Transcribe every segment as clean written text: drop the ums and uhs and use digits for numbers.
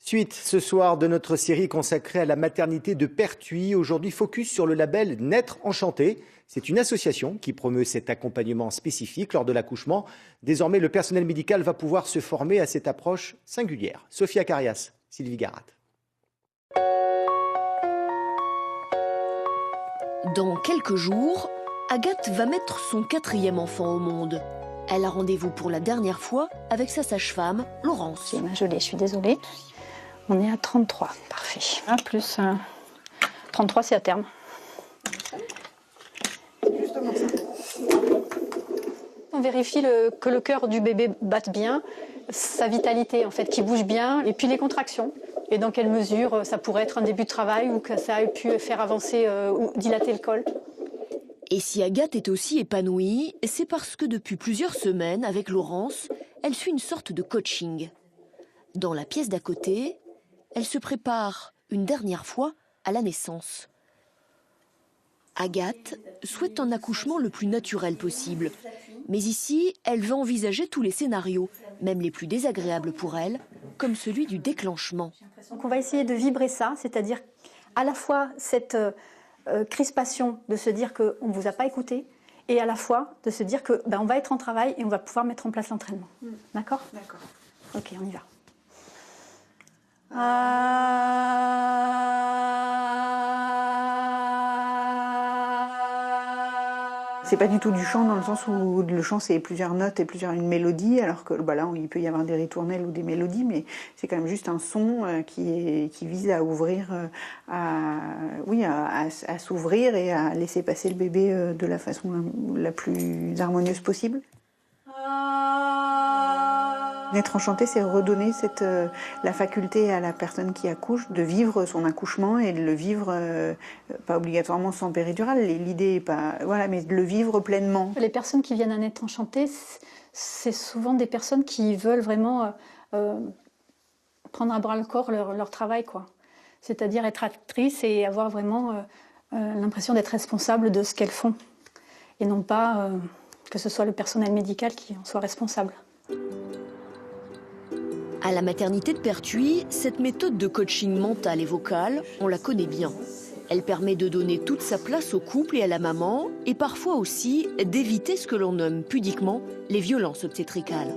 Suite ce soir de notre série consacrée à la maternité de Pertuis. Aujourd'hui, focus sur le label Naître Enchanté. C'est une association qui promeut cet accompagnement spécifique lors de l'accouchement. Désormais, le personnel médical va pouvoir se former à cette approche singulière. Sophia Carias, Sylvie Garat. Dans quelques jours, Agathe va mettre son 4e enfant au monde. Elle a rendez-vous pour la dernière fois avec sa sage-femme, Laurence. J'ai ma gelée, je suis désolée. On est à 33, parfait. Plus 33, c'est à terme. Justement ça. On vérifie que le cœur du bébé batte bien, sa vitalité en fait, qui bouge bien, et puis les contractions. Et dans quelle mesure ça pourrait être un début de travail ou que ça ait pu faire avancer ou dilater le col. Et si Agathe est aussi épanouie, c'est parce que depuis plusieurs semaines, avec Laurence, elle suit une sorte de coaching. Dans la pièce d'à côté, elle se prépare une dernière fois à la naissance. Agathe souhaite un accouchement le plus naturel possible. Mais ici, elle veut envisager tous les scénarios, même les plus désagréables pour elle, comme celui du déclenchement. Donc on va essayer de vibrer ça, c'est-à-dire à la fois cette crispation de se dire qu'on ne vous a pas écouté, et à la fois de se dire que on va être en travail et on va pouvoir mettre en place l'entraînement. D'accord ? D'accord. Ok, on y va. C'est pas du tout du chant dans le sens où le chant c'est plusieurs notes et une mélodie, alors que là il peut y avoir des ritournelles ou des mélodies, mais c'est quand même juste un son qui vise à ouvrir, à s'ouvrir et à laisser passer le bébé de la façon la plus harmonieuse possible. Naître enchanté, c'est redonner la faculté à la personne qui accouche de vivre son accouchement et de le vivre pas obligatoirement sans péridurale. L'idée est pas, mais de le vivre pleinement. Les personnes qui viennent à Naître enchanté, c'est souvent des personnes qui veulent vraiment prendre à bras le corps leur travail, quoi. C'est-à-dire être actrice et avoir vraiment l'impression d'être responsable de ce qu'elles font, et non pas que ce soit le personnel médical qui en soit responsable. À la maternité de Pertuis, cette méthode de coaching mental et vocal, on la connaît bien. Elle permet de donner toute sa place au couple et à la maman, et parfois aussi d'éviter ce que l'on nomme pudiquement les violences obstétricales.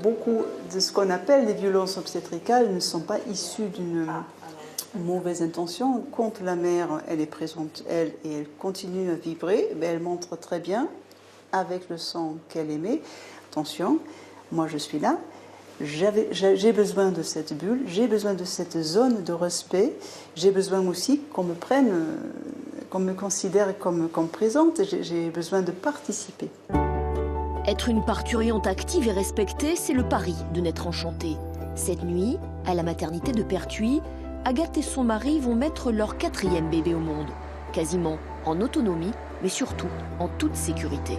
Beaucoup de ce qu'on appelle les violences obstétricales ne sont pas issues d'une mauvaise intention. Quand la mère, elle est présente, et elle continue à vibrer, elle montre très bien, avec le sang qu'elle émet, attention, moi je suis là. J'ai besoin de cette bulle, j'ai besoin de cette zone de respect, j'ai besoin aussi qu'on me prenne, qu'on me considère comme présente, j'ai besoin de participer. Être une parturiente active et respectée, c'est le pari de Naître enchanté. Cette nuit, à la maternité de Pertuis, Agathe et son mari vont mettre leur 4e bébé au monde, quasiment en autonomie, mais surtout en toute sécurité.